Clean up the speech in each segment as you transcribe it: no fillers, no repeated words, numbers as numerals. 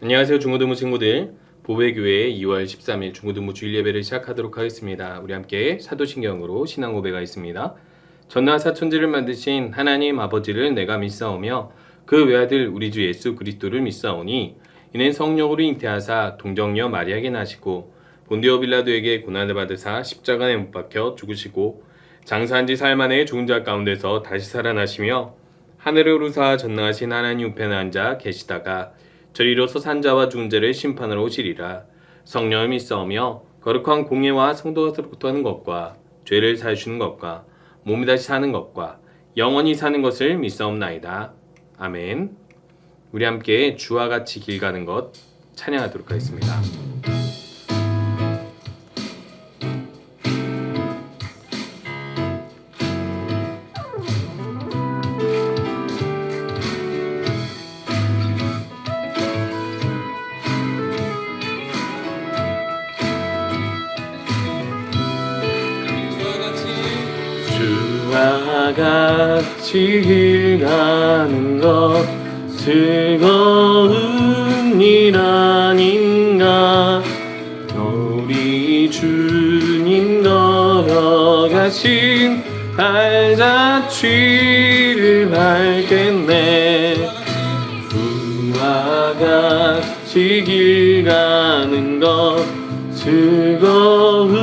안녕하세요, 중고등부 친구들. 보배교회 2월 13일 중고등부 주일 예배를 시작하도록 하겠습니다. 우리 함께 사도신경으로 신앙 고백가 있습니다. 전능하 사천지를 만드신 하나님 아버지를 내가 믿사오며 그 외아들 우리 주 예수 그리스도를 믿사오니 이는 성령으로 잉태하사 동정녀 마리아에게 나시고 본디오 빌라도에게 고난을 받으사 십자가에 못 박혀 죽으시고 장사한 지 사흘 만에 죽은 자 가운데서 다시 살아나시며 하늘에 오르사 전능하신 하나님 우편에 앉아 계시다가 저리로서 산자와 죽은 자를 심판하러 오시리라. 성령을 믿사오며 거룩한 공예와 성도로부터 하는 것과 죄를 사하시는 것과 몸이 다시 사는 것과 영원히 사는 것을 믿사옵나이다. 아멘. 우리 함께 주와 같이 길 가는 것 찬양하도록 하겠습니다. 주와 같이 길 가는 것 즐거운 일 아닌가. 우리 주님 걸어가신 발자취를 밟겠네. 주와 같이 길 가는 것 즐거운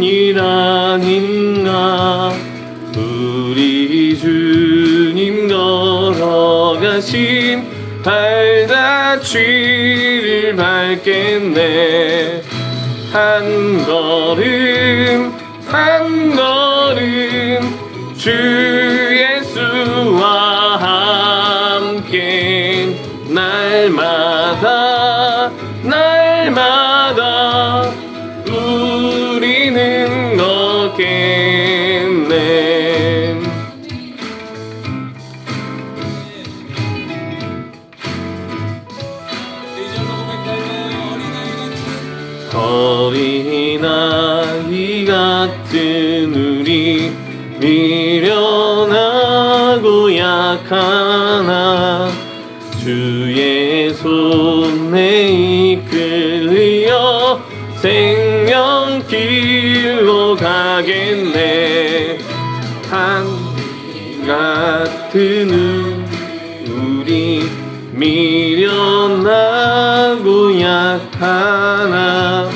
일 아닌가. 우리 주님 걸어가신 발자취를 밟겠네. 한 걸음 한 걸음 주 예수와 함께 날마다 날마다 우리는 걷겠네. 어린아이 같은 우리 미련하고 약하나 주의 손에 이끌려 생명길로 가겠네. 한이 같은 우리 미련하고 약하나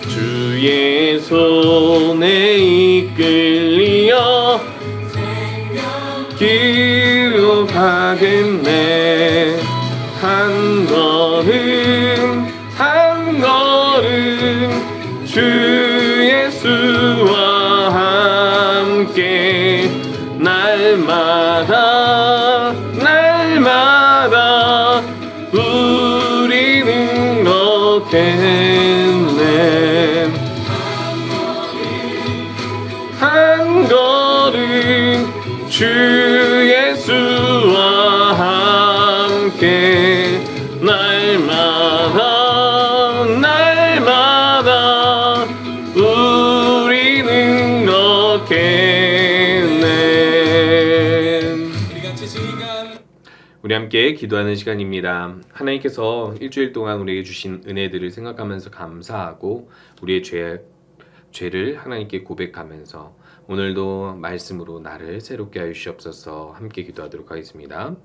주의 손에 이끌려 길로 가겠네. 한 걸음 한 걸음 주 예수와 함께 날마다 날마다 우리는 걷겠네. 한 걸음 주 예수와 함께 날마다 날마다 우리는 걷겠네. 우리 함께 기도하는 시간입니다. 하나님께서 일주일 동안 우리에게 주신 은혜들을 생각하면서 감사하고 우리의 죄를 하나님께 고백하면서 오늘도 말씀으로 나를 새롭게 하여 주시옵소서. 함께 기도하도록 하겠습니다.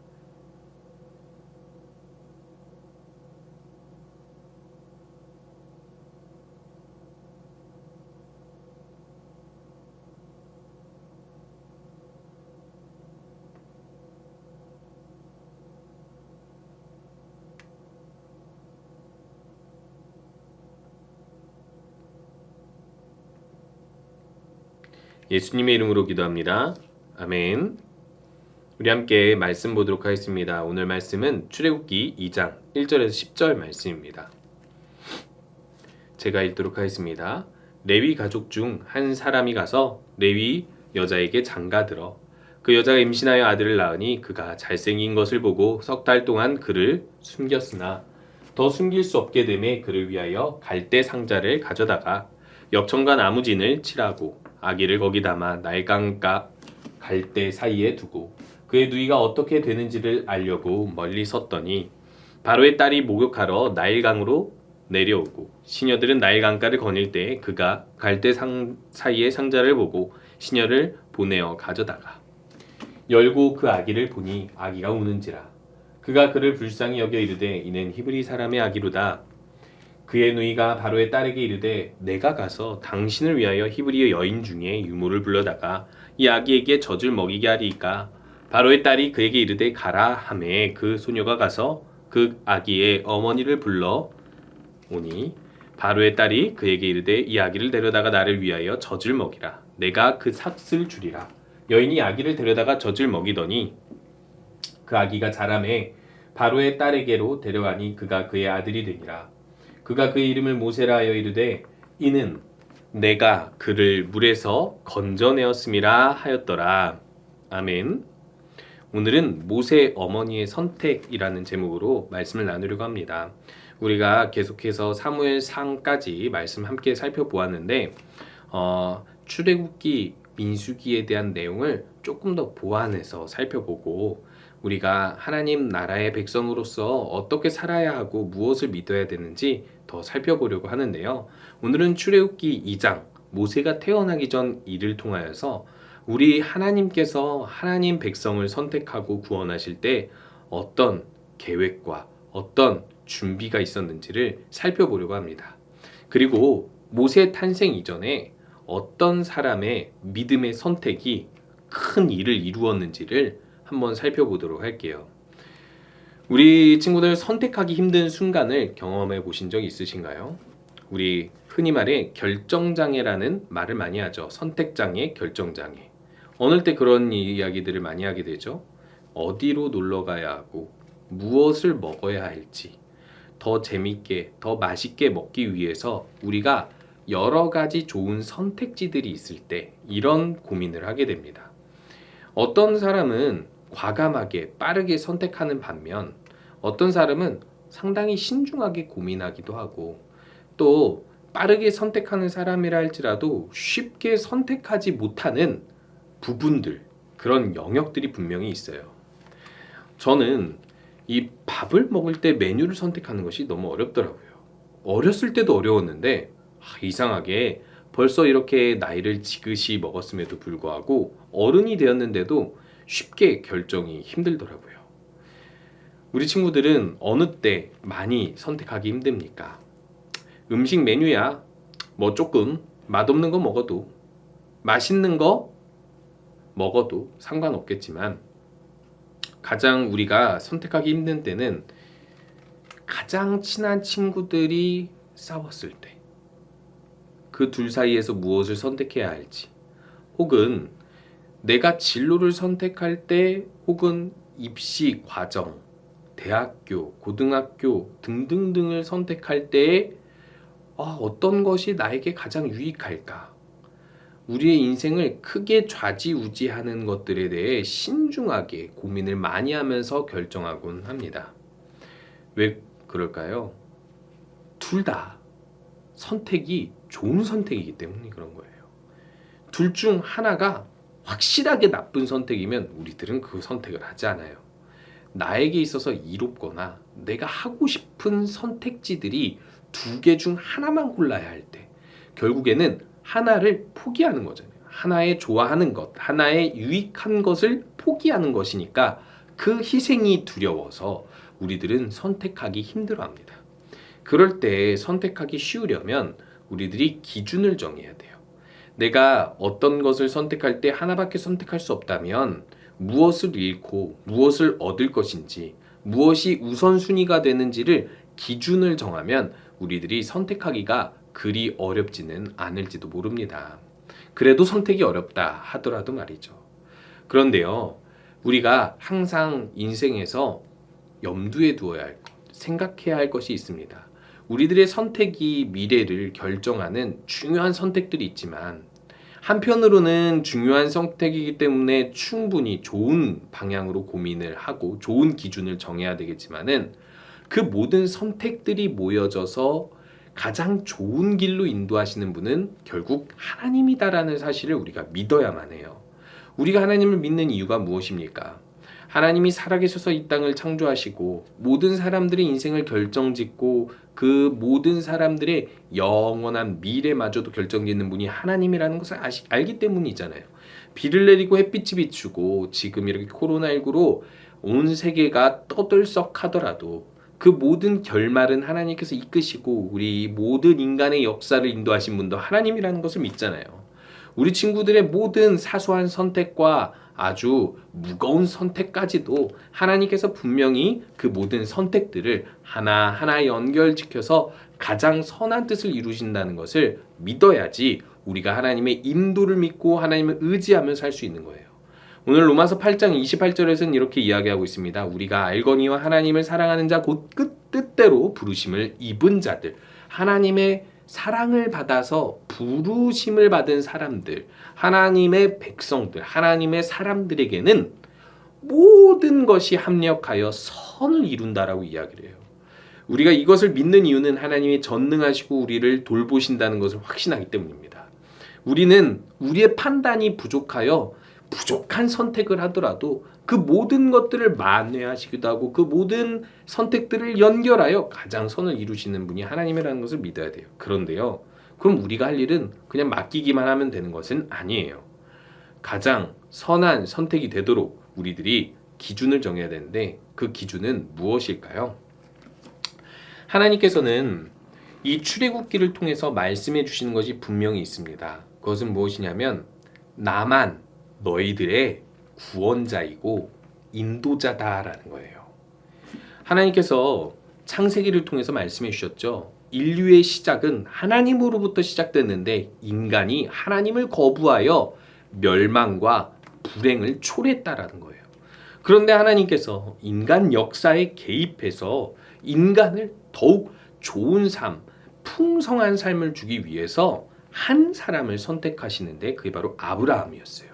예수님의 이름으로 기도합니다. 아멘. 우리 함께 말씀 보도록 하겠습니다. 오늘 말씀은 출애굽기 2장 1절에서 10절 말씀입니다. 제가 읽도록 하겠습니다. 레위 가족 중 한 사람이 가서 레위 여자에게 장가들어 그 여자가 임신하여 아들을 낳으니 그가 잘생긴 것을 보고 석 달 동안 그를 숨겼으나 더 숨길 수 없게 되매 그를 위하여 갈대 상자를 가져다가 역청과 나무진을 칠하고 아기를 거기 담아 날강과 갈대 사이에 두고 그의 누이가 어떻게 되는지를 알려고 멀리 섰더니 바로의 딸이 목욕하러 나일강으로 내려오고 시녀들은 나일 강가를 거닐 때 그가 갈대 사이의 상자를 보고 시녀를 보내어 가져다가 열고 그 아기를 보니 아기가 우는지라 그가 그를 불쌍히 여겨 이르되 이는 히브리 사람의 아기로다. 그의 누이가 바로의 딸에게 이르되 내가 가서 당신을 위하여 히브리의 여인 중에 유모를 불러다가 이 아기에게 젖을 먹이게 하리이까. 바로의 딸이 그에게 이르되 가라 하매 그 소녀가 가서 그 아기의 어머니를 불러 오니 바로의 딸이 그에게 이르되 이 아기를 데려다가 나를 위하여 젖을 먹이라. 내가 그 삭을 주리라. 여인이 아기를 데려다가 젖을 먹이더니 그 아기가 자라매 바로의 딸에게로 데려가니 그가 그의 아들이 되니라. 그가 그의 이름을 모세라 하여 이르되 이는 내가 그를 물에서 건져내었음이라 하였더라. 아멘. 오늘은 모세 어머니의 선택이라는 제목으로 말씀을 나누려고 합니다. 우리가 계속해서 사무엘상까지 말씀 함께 살펴보았는데 출애굽기, 민수기에 대한 내용을 조금 더 보완해서 살펴보고 우리가 하나님 나라의 백성으로서 어떻게 살아야 하고 무엇을 믿어야 되는지 더 살펴보려고 하는데요. 오늘은 출애굽기 2장 모세가 태어나기 전 일을 통하여서 우리 하나님께서 하나님 백성을 선택하고 구원하실 때 어떤 계획과 어떤 준비가 있었는지를 살펴보려고 합니다. 그리고 모세 탄생 이전에 어떤 사람의 믿음의 선택이 큰 일을 이루었는지를 한번 살펴보도록 할게요. 우리 친구들 선택하기 힘든 순간을 경험해 보신 적 있으신가요? 우리 흔히 말해 결정장애라는 말을 많이 하죠. 선택장애, 결정장애. 어느 때 그런 이야기들을 많이 하게 되죠. 어디로 놀러 가야 하고 무엇을 먹어야 할지 더 재밌게, 더 맛있게 먹기 위해서 우리가 여러 가지 좋은 선택지들이 있을 때 이런 고민을 하게 됩니다. 어떤 사람은 과감하게 빠르게 선택하는 반면 어떤 사람은 상당히 신중하게 고민하기도 하고 또 빠르게 선택하는 사람이라 할지라도 쉽게 선택하지 못하는 부분들, 그런 영역들이 분명히 있어요. 저는 이 밥을 먹을 때 메뉴를 선택하는 것이 너무 어렵더라고요. 어렸을 때도 어려웠는데 이상하게 벌써 이렇게 나이를 지긋이 먹었음에도 불구하고 어른이 되었는데도 쉽게 결정이 힘들더라고요. 우리 친구들은 어느 때 많이 선택하기 힘듭니까? 음식 메뉴야 뭐 조금 맛없는 거 먹어도 맛있는 거 먹어도 상관없겠지만 가장 우리가 선택하기 힘든 때는 가장 친한 친구들이 싸웠을 때 그 둘 사이에서 무엇을 선택해야 할지 혹은 내가 진로를 선택할 때 혹은 입시 과정, 대학교, 고등학교 등등등을 선택할 때 어떤 것이 나에게 가장 유익할까? 우리의 인생을 크게 좌지우지하는 것들에 대해 신중하게 고민을 많이 하면서 결정하곤 합니다. 왜 그럴까요? 둘 다 선택이 좋은 선택이기 때문에 그런 거예요. 둘 중 하나가 확실하게 나쁜 선택이면 우리들은 그 선택을 하지 않아요. 나에게 있어서 이롭거나 내가 하고 싶은 선택지들이 두 개 중 하나만 골라야 할 때 결국에는 하나를 포기하는 거잖아요. 하나의 좋아하는 것, 하나의 유익한 것을 포기하는 것이니까 그 희생이 두려워서 우리들은 선택하기 힘들어합니다. 그럴 때 선택하기 쉬우려면 우리들이 기준을 정해야 돼요. 내가 어떤 것을 선택할 때 하나밖에 선택할 수 없다면 무엇을 잃고 무엇을 얻을 것인지 무엇이 우선순위가 되는지를 기준을 정하면 우리들이 선택하기가 그리 어렵지는 않을지도 모릅니다. 그래도 선택이 어렵다 하더라도 말이죠. 그런데요, 우리가 항상 인생에서 염두에 두어야 할 것, 생각해야 할 것이 있습니다. 우리들의 선택이 미래를 결정하는 중요한 선택들이 있지만 한편으로는 중요한 선택이기 때문에 충분히 좋은 방향으로 고민을 하고 좋은 기준을 정해야 되겠지만은 그 모든 선택들이 모여져서 가장 좋은 길로 인도하시는 분은 결국 하나님이다라는 사실을 우리가 믿어야만 해요. 우리가 하나님을 믿는 이유가 무엇입니까? 하나님이 살아계셔서 이 땅을 창조하시고 모든 사람들의 인생을 결정짓고 그 모든 사람들의 영원한 미래마저도 결정짓는 분이 하나님이라는 것을 알기 때문이잖아요. 비를 내리고 햇빛이 비추고 지금 이렇게 코로나19로 온 세계가 떠들썩하더라도 그 모든 결말은 하나님께서 이끄시고 우리 모든 인간의 역사를 인도하신 분도 하나님이라는 것을 믿잖아요. 우리 친구들의 모든 사소한 선택과 아주 무거운 선택까지도 하나님께서 분명히 그 모든 선택들을 하나하나 연결시켜서 가장 선한 뜻을 이루신다는 것을 믿어야지 우리가 하나님의 인도를 믿고 하나님을 의지하며 살 수 있는 거예요. 오늘 로마서 8장 28절에서는 이렇게 이야기하고 있습니다. 우리가 알거니와 하나님을 사랑하는 자 곧 뜻대로 부르심을 입은 자들, 하나님의 사랑을 받아서 부르심을 받은 사람들, 하나님의 백성들, 하나님의 사람들에게는 모든 것이 합력하여 선을 이룬다라고 이야기를 해요. 우리가 이것을 믿는 이유는 하나님이 전능하시고 우리를 돌보신다는 것을 확신하기 때문입니다. 우리는 우리의 판단이 부족하여 부족한 선택을 하더라도 그 모든 것들을 만회하시기도 하고 그 모든 선택들을 연결하여 가장 선을 이루시는 분이 하나님이라는 것을 믿어야 돼요. 그런데요, 그럼 우리가 할 일은 그냥 맡기기만 하면 되는 것은 아니에요. 가장 선한 선택이 되도록 우리들이 기준을 정해야 되는데 그 기준은 무엇일까요? 하나님께서는 이 출애굽기를 통해서 말씀해 주시는 것이 분명히 있습니다. 그것은 무엇이냐면 나만 너희들의 구원자이고 인도자다라는 거예요. 하나님께서 창세기를 통해서 말씀해 주셨죠. 인류의 시작은 하나님으로부터 시작됐는데 인간이 하나님을 거부하여 멸망과 불행을 초래했다라는 거예요. 그런데 하나님께서 인간 역사에 개입해서 인간을 더욱 좋은 삶, 풍성한 삶을 주기 위해서 한 사람을 선택하시는데 그게 바로 아브라함이었어요.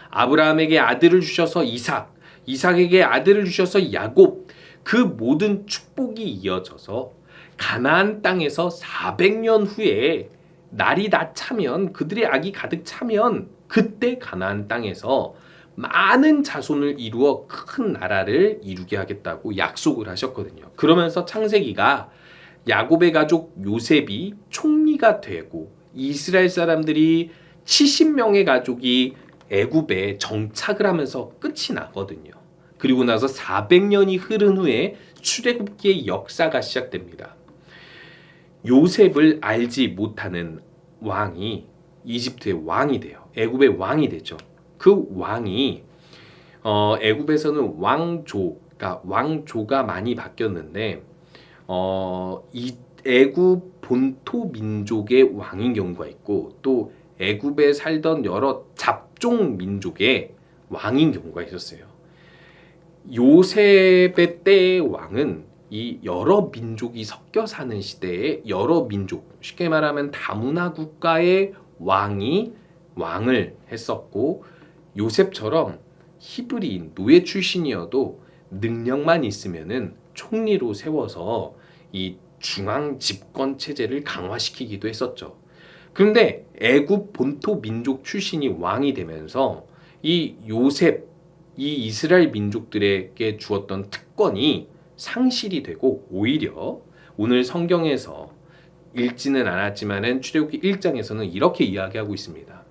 아브라함에게 아들을 주셔서 이삭, 이삭에게 아들을 주셔서 야곱, 그 모든 축복이 이어져서 가나안 땅에서 400년 후에 날이 다 차면, 그들의 악이 가득 차면 그때 가나안 땅에서 많은 자손을 이루어 큰 나라를 이루게 하겠다고 약속을 하셨거든요. 그러면서 창세기가 야곱의 가족 요셉이 총리가 되고 이스라엘 사람들이 70명의 가족이 애굽에 정착을 하면서 끝이 나거든요. 그리고 나서 400년이 흐른 후에 출애굽기의 역사가 시작됩니다. 요셉을 알지 못하는 왕이 이집트의 왕이 돼요. 애굽의 왕이 되죠. 그 왕이 애굽에서는 왕조가 많이 바뀌었는데 이 애굽 본토 민족의 왕인 경우가 있고 또 애굽에 살던 여러 잡종 민족의 왕인 경우가 있었어요. 요셉의 때의 왕은 이 여러 민족이 섞여 사는 시대에 여러 민족, 쉽게 말하면 다문화 국가의 왕을 했었고 요셉처럼 히브리인 노예 출신이어도 능력만 있으면은 총리로 세워서 이 중앙 집권 체제를 강화시키기도 했었죠. 그런데 애굽 본토 민족 출신이 왕이 되면서 이 요셉, 이 이스라엘 민족들에게 주었던 특권이 상실이 되고 오히려 오늘 성경에서 읽지는 않았지만은 출애굽기 1장에서는 이렇게 이야기하고 있습니다.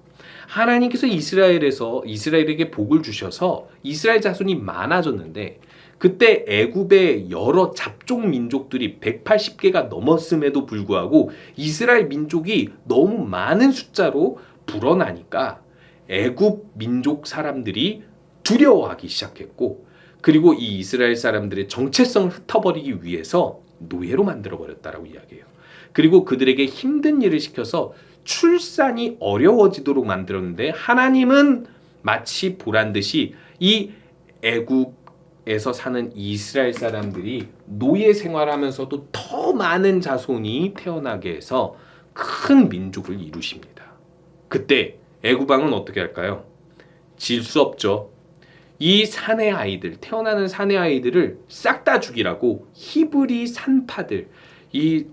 하나님께서 이스라엘에게 복을 주셔서 이스라엘 자손이 많아졌는데 그때 애굽의 여러 잡종 민족들이 180개가 넘었음에도 불구하고 이스라엘 민족이 너무 많은 숫자로 불어나니까 애굽 민족 사람들이 두려워하기 시작했고 그리고 이 이스라엘 사람들의 정체성을 흩어버리기 위해서 노예로 만들어버렸다라고 이야기해요. 그리고 그들에게 힘든 일을 시켜서 출산이 어려워지도록 만들었는데 하나님은 마치 보란듯이 이 애굽에서 사는 이스라엘 사람들이 노예 생활하면서도 더 많은 자손이 태어나게 해서 큰 민족을 이루십니다. 그때 애굽 왕은 어떻게 할까요? 질 수 없죠. 이 사내 아이들, 태어나는 사내 아이들을 싹 다 죽이라고 히브리 산파들, 이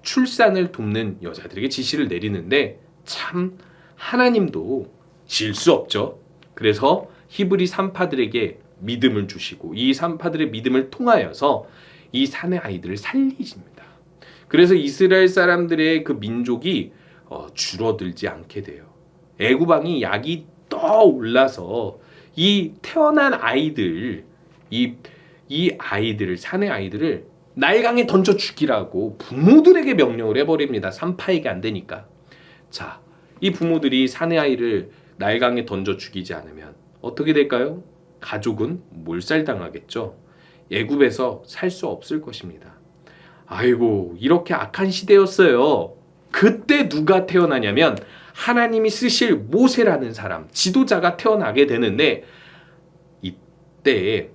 출산을 돕는 여자들에게 지시를 내리는데 참 하나님도 질 수 없죠. 그래서 히브리 산파들에게 믿음을 주시고 이 산파들의 믿음을 통하여서 이 산의 아이들을 살리십니다. 그래서 이스라엘 사람들의 그 민족이 줄어들지 않게 돼요. 애굽 왕이 약이 떠올라서 이 태어난 아이들, 이 아이들을, 산의 아이들을 나일강에 던져 죽이라고 부모들에게 명령을 해버립니다. 산파에게 안 되니까. 자, 이 부모들이 산의 아이를 나일강에 던져 죽이지 않으면 어떻게 될까요? 가족은 몰살당하겠죠. 애굽에서 살 수 없을 것입니다. 아이고, 이렇게 악한 시대였어요. 그때 누가 태어나냐면 하나님이 쓰실 모세라는 사람, 지도자가 태어나게 되는데, 이때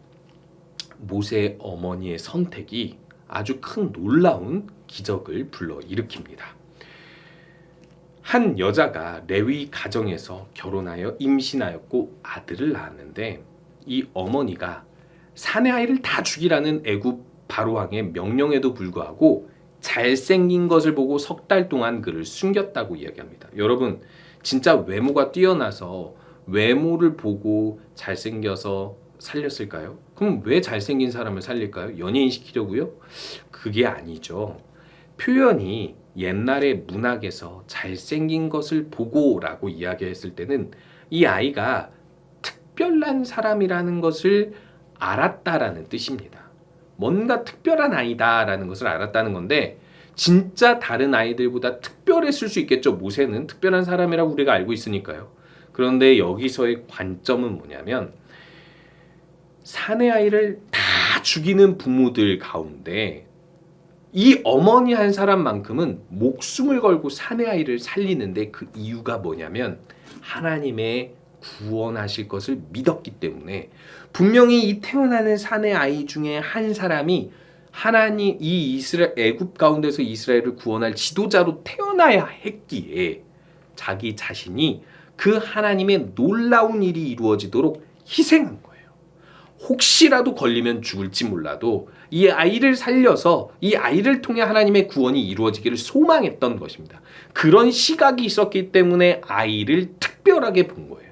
모세의 어머니의 선택이 아주 큰 놀라운 기적을 불러일으킵니다. 한 여자가 레위 가정에서 결혼하여 임신하였고 아들을 낳았는데, 이 어머니가 산의 아이를 다 죽이라는 애굽 바로왕의 명령에도 불구하고 잘생긴 것을 보고 석 달 동안 그를 숨겼다고 이야기합니다. 여러분, 진짜 외모가 뛰어나서 외모를 보고 잘생겨서 살렸을까요? 그럼 왜 잘생긴 사람을 살릴까요? 연예인 시키려고요? 그게 아니죠. 표현이 옛날의 문학에서 잘생긴 것을 보고라고 이야기했을 때는 이 아이가 특별한 사람이라는 것을 알았다라는 뜻입니다. 뭔가 특별한 아이다라는 것을 알았다는 건데, 진짜 다른 아이들보다 특별했을 수 있겠죠. 모세는 특별한 사람이라고 우리가 알고 있으니까요. 그런데 여기서의 관점은 뭐냐면, 산의 아이를 다 죽이는 부모들 가운데 이 어머니 한 사람만큼은 목숨을 걸고 산의 아이를 살리는데, 그 이유가 뭐냐면 하나님의 구원하실 것을 믿었기 때문에, 분명히 이 태어나는 산의 아이 중에 한 사람이 하나님, 이 이스라엘 애굽 가운데서 이스라엘을 구원할 지도자로 태어나야 했기에 자기 자신이 그 하나님의 놀라운 일이 이루어지도록 희생한 거예요. 혹시라도 걸리면 죽을지 몰라도 이 아이를 살려서 이 아이를 통해 하나님의 구원이 이루어지기를 소망했던 것입니다. 그런 시각이 있었기 때문에 아이를 특별하게 본 거예요.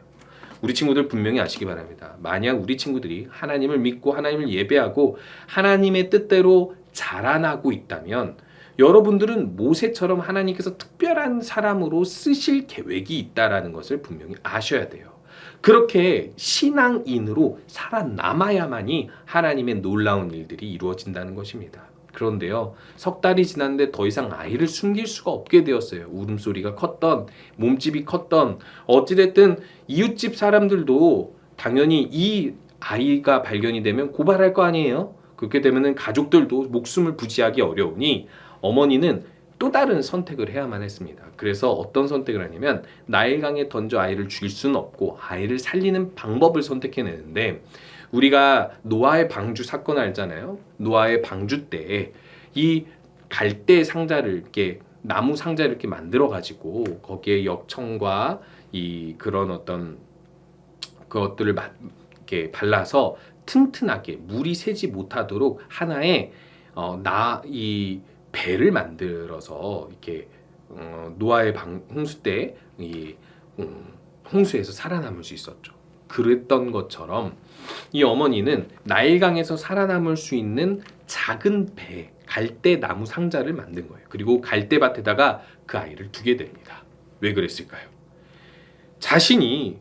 우리 친구들 분명히 아시기 바랍니다. 만약 우리 친구들이 하나님을 믿고 하나님을 예배하고 하나님의 뜻대로 자라나고 있다면, 여러분들은 모세처럼 하나님께서 특별한 사람으로 쓰실 계획이 있다는 것을 분명히 아셔야 돼요. 그렇게 신앙인으로 살아남아야만이 하나님의 놀라운 일들이 이루어진다는 것입니다. 그런데요, 석 달이 지났는데 더 이상 아이를 숨길 수가 없게 되었어요. 울음소리가 컸던, 몸집이 컸던, 어찌됐든 이웃집 사람들도 당연히 이 아이가 발견이 되면 고발할 거 아니에요. 그렇게 되면 가족들도 목숨을 부지하기 어려우니 어머니는 또 다른 선택을 해야만 했습니다. 그래서 어떤 선택을 하냐면, 나일강에 던져 아이를 죽일 수는 없고 아이를 살리는 방법을 선택해내는데, 우리가 노아의 방주 사건 알잖아요. 노아의 방주 때 이 갈대 상자를 이렇게, 나무 상자를 이렇게 만들어 가지고 거기에 역청과 이 그런 어떤 그것들을 이렇게 발라서 튼튼하게 물이 새지 못하도록 하나의 이 배를 만들어서 이렇게 노아의 홍수 때 이 홍수에서 살아남을 수 있었죠. 그랬던 것처럼 이 어머니는 나일강에서 살아남을 수 있는 작은 배, 갈대 나무 상자를 만든 거예요. 그리고 갈대밭에다가 그 아이를 두게 됩니다. 왜 그랬을까요? 자신이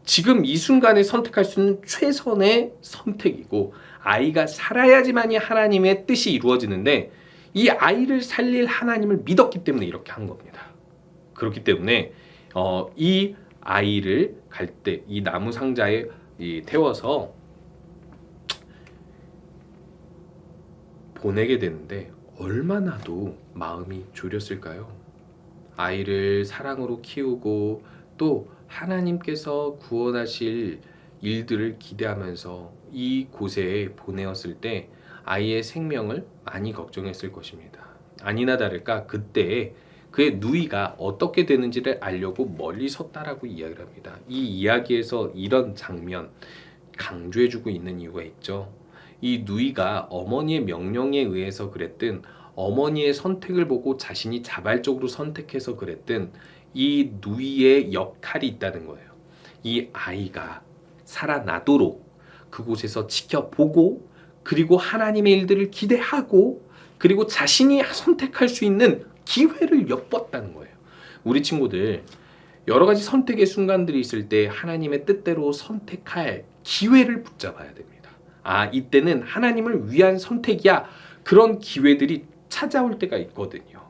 지금 이 순간에 선택할 수 있는 최선의 선택이고, 아이가 살아야지만이 하나님의 뜻이 이루어지는데, 이 아이를 살릴 하나님을 믿었기 때문에 이렇게 한 겁니다. 그렇기 때문에 이 아이를 갈대, 이 나무 상자에 태워서 보내게 되는데 얼마나도 마음이 졸였을까요? 아이를 사랑으로 키우고 또 하나님께서 구원하실 일들을 기대하면서 이 곳에 보내었을 때 아이의 생명을 많이 걱정했을 것입니다. 아니나 다를까 그때 그의 누이가 어떻게 되는지를 알려고 멀리 섰다라고 이야기를 합니다. 이 이야기에서 이런 장면 강조해주고 있는 이유가 있죠. 이 누이가 어머니의 명령에 의해서 그랬든, 어머니의 선택을 보고 자신이 자발적으로 선택해서 그랬든, 이 누이의 역할이 있다는 거예요. 이 아이가 살아나도록, 그곳에서 지켜보고 그리고 하나님의 일들을 기대하고 그리고 자신이 선택할 수 있는 기회를 엿봤다는 거예요. 우리 친구들 여러 가지 선택의 순간들이 있을 때 하나님의 뜻대로 선택할 기회를 붙잡아야 됩니다. 이때는 하나님을 위한 선택이야. 그런 기회들이 찾아올 때가 있거든요.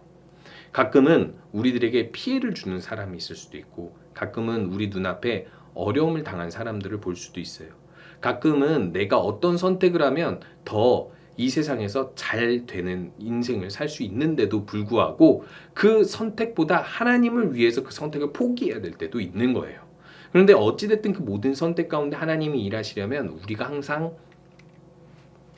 가끔은 우리들에게 피해를 주는 사람이 있을 수도 있고 가끔은 우리 눈앞에 어려움을 당한 사람들을 볼 수도 있어요. 가끔은 내가 어떤 선택을 하면 더 이 세상에서 잘 되는 인생을 살 수 있는데도 불구하고 그 선택보다 하나님을 위해서 그 선택을 포기해야 될 때도 있는 거예요. 그런데 어찌됐든 그 모든 선택 가운데 하나님이 일하시려면 우리가 항상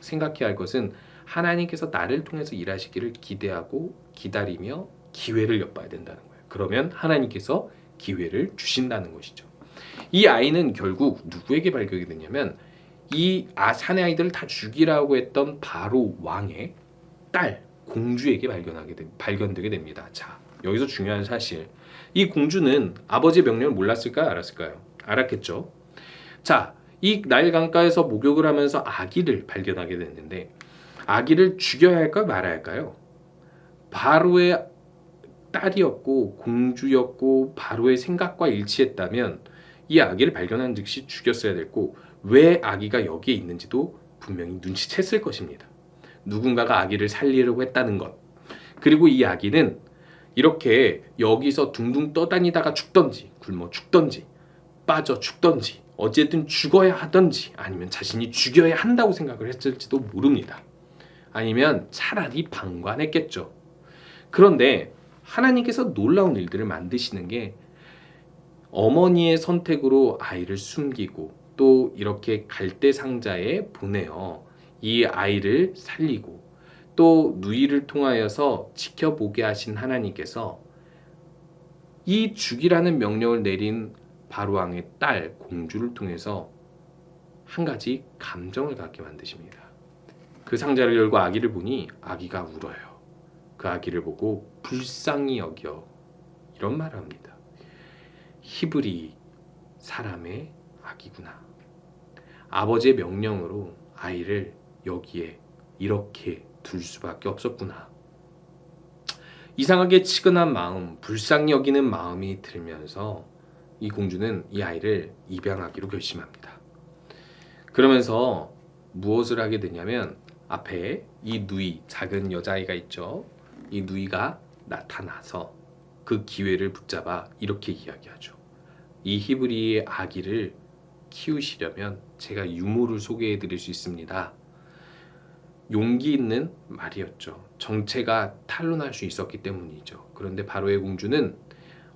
생각해야 할 것은 하나님께서 나를 통해서 일하시기를 기대하고 기다리며 기회를 엿봐야 된다는 거예요. 그러면 하나님께서 기회를 주신다는 것이죠. 이 아이는 결국 누구에게 발견이 되냐면 이 사내 아이들을 다 죽이라고 했던 바로 왕의 딸 공주에게 발견되게 됩니다. 자, 여기서 중요한 사실. 이 공주는 아버지의 명령을 몰랐을까요? 알았을까요? 알았겠죠. 자, 이 나일 강가에서 목욕을 하면서 아기를 발견하게 됐는데 아기를 죽여야 할까요? 말아야 할까요? 바로의 딸이었고 공주였고 바로의 생각과 일치했다면 이 아기를 발견한 즉시 죽였어야 됐고 왜 아기가 여기에 있는지도 분명히 눈치챘을 것입니다. 누군가가 아기를 살리려고 했다는 것. 그리고 이 아기는 이렇게 여기서 둥둥 떠다니다가 죽던지 굶어 죽던지 빠져 죽던지 어쨌든 죽어야 하던지 아니면 자신이 죽여야 한다고 생각을 했을지도 모릅니다. 아니면 차라리 방관했겠죠. 그런데 하나님께서 놀라운 일들을 만드시는 게 어머니의 선택으로 아이를 숨기고 또 이렇게 갈대 상자에 보내어 이 아이를 살리고 또 누이를 통하여서 지켜보게 하신 하나님께서 이 죽이라는 명령을 내린 바로왕의 딸 공주를 통해서 한 가지 감정을 갖게 만드십니다. 그 상자를 열고 아기를 보니 아기가 울어요. 그 아기를 보고 불쌍히 여겨 이런 말을 합니다. 히브리 사람의 아기구나. 아버지의 명령으로 아이를 여기에 이렇게 둘 수밖에 없었구나. 이상하게 치근한 마음, 불쌍히 여기는 마음이 들면서 이 공주는 이 아이를 입양하기로 결심합니다. 그러면서 무엇을 하게 되냐면 앞에 이 누이, 작은 여자아이가 있죠. 이 누이가 나타나서 그 기회를 붙잡아 이렇게 이야기하죠. 이 히브리의 아기를 키우시려면 제가 유모를 소개해 드릴 수 있습니다. 용기 있는 말이었죠. 정체가 탄로날 수 있었기 때문이죠. 그런데 바로의 공주는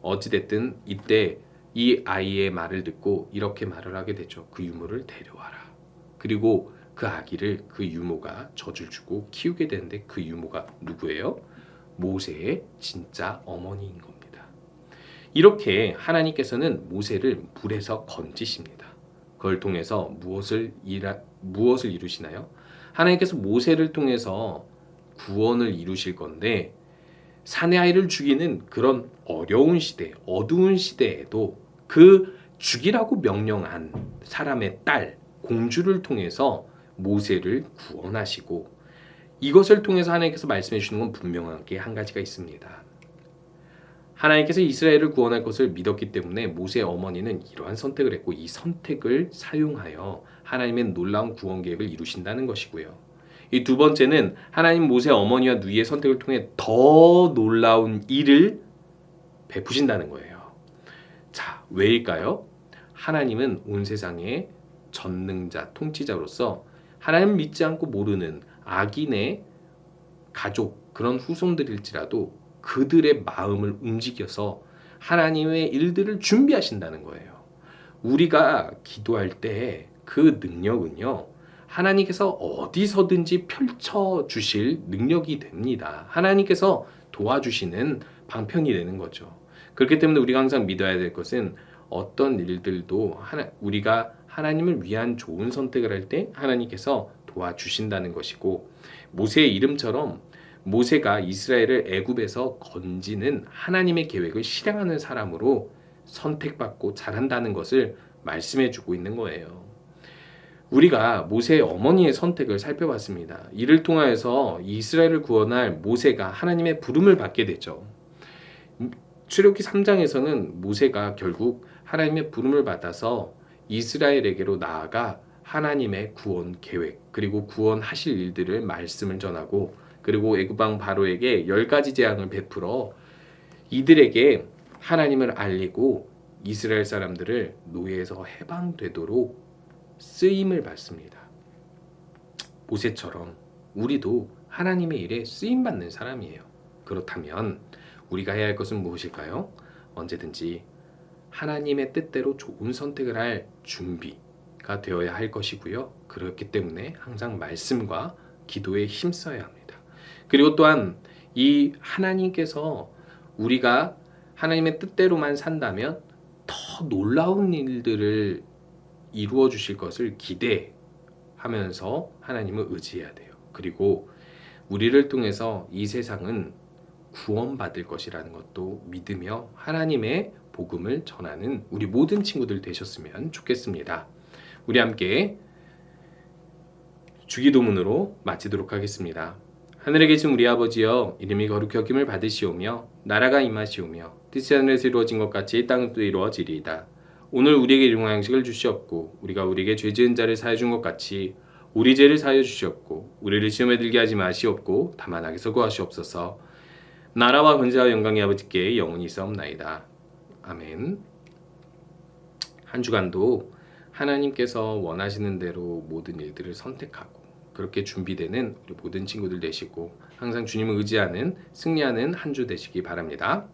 어찌됐든 이때 이 아이의 말을 듣고 이렇게 말을 하게 되죠. 그 유모를 데려와라. 그리고 그 아기를 그 유모가 젖을 주고 키우게 되는데 그 유모가 누구예요? 모세의 진짜 어머니인 겁니다. 이렇게 하나님께서는 모세를 물에서 건지십니다. 그걸 통해서 무엇을 이루시나요? 하나님께서 모세를 통해서 구원을 이루실 건데 사내 아이를 죽이는 그런 어려운 시대, 어두운 시대에도 그 죽이라고 명령한 사람의 딸 공주를 통해서 모세를 구원하시고 이것을 통해서 하나님께서 말씀해 주시는 건 분명하게 한 가지가 있습니다. 하나님께서 이스라엘을 구원할 것을 믿었기 때문에 모세의 어머니는 이러한 선택을 했고 이 선택을 사용하여 하나님의 놀라운 구원 계획을 이루신다는 것이고요. 이 두 번째는 하나님 모세 어머니와 누이의 선택을 통해 더 놀라운 일을 베푸신다는 거예요. 자, 왜일까요? 하나님은 온 세상의 전능자, 통치자로서 하나님 믿지 않고 모르는 악인의 가족, 그런 후손들일지라도 그들의 마음을 움직여서 하나님의 일들을 준비하신다는 거예요. 우리가 기도할 때 그 능력은요, 하나님께서 어디서든지 펼쳐주실 능력이 됩니다. 하나님께서 도와주시는 방편이 되는 거죠. 그렇기 때문에 우리가 항상 믿어야 될 것은 어떤 일들도 우리가 하나님을 위한 좋은 선택을 할 때 하나님께서 도와주신다는 것이고 모세의 이름처럼 모세가 이스라엘을 애굽에서 건지는 하나님의 계획을 실행하는 사람으로 선택받고 잘한다는 것을 말씀해 주고 있는 거예요. 우리가 모세의 어머니의 선택을 살펴봤습니다. 이를 통하여서 이스라엘을 구원할 모세가 하나님의 부름을 받게 되죠. 출애굽기 3장에서는 모세가 결국 하나님의 부름을 받아서 이스라엘에게로 나아가 하나님의 구원 계획 그리고 구원하실 일들을 말씀을 전하고 그리고 애굽 왕 바로에게 10가지 재앙을 베풀어 이들에게 하나님을 알리고 이스라엘 사람들을 노예에서 해방되도록 쓰임을 받습니다. 모세처럼 우리도 하나님의 일에 쓰임받는 사람이에요. 그렇다면 우리가 해야 할 것은 무엇일까요? 언제든지 하나님의 뜻대로 좋은 선택을 할 준비가 되어야 할 것이고요. 그렇기 때문에 항상 말씀과 기도에 힘써야 합니다. 그리고 또한 이 하나님께서 우리가 하나님의 뜻대로만 산다면 더 놀라운 일들을 이루어 주실 것을 기대하면서 하나님을 의지해야 돼요. 그리고 우리를 통해서 이 세상은 구원받을 것이라는 것도 믿으며 하나님의 복음을 전하는 우리 모든 친구들 되셨으면 좋겠습니다. 우리 함께 주기도문으로 마치도록 하겠습니다. 하늘에 계신 우리 아버지여, 이름이 거룩히 여김을 받으시오며 나라가 임하시오며 뜻이 하늘에서 이루어진 것 같이 땅에도 이루어지리이다. 오늘 우리에게 일용할 양식을 주시옵고 우리가 우리에게 죄 지은 자를 사하여 준 것 같이 우리 죄를 사하여 주시옵고 우리를 시험에 들게 하지 마시옵고 다만 악에서 구하시옵소서. 나라와 권세와 영광이 아버지께 영원히 있사옵나이다. 아멘. 한 주간도 하나님께서 원하시는 대로 모든 일들을 선택하고 그렇게 준비되는 우리 모든 친구들 되시고 항상 주님을 의지하는 승리하는 한 주 되시기 바랍니다.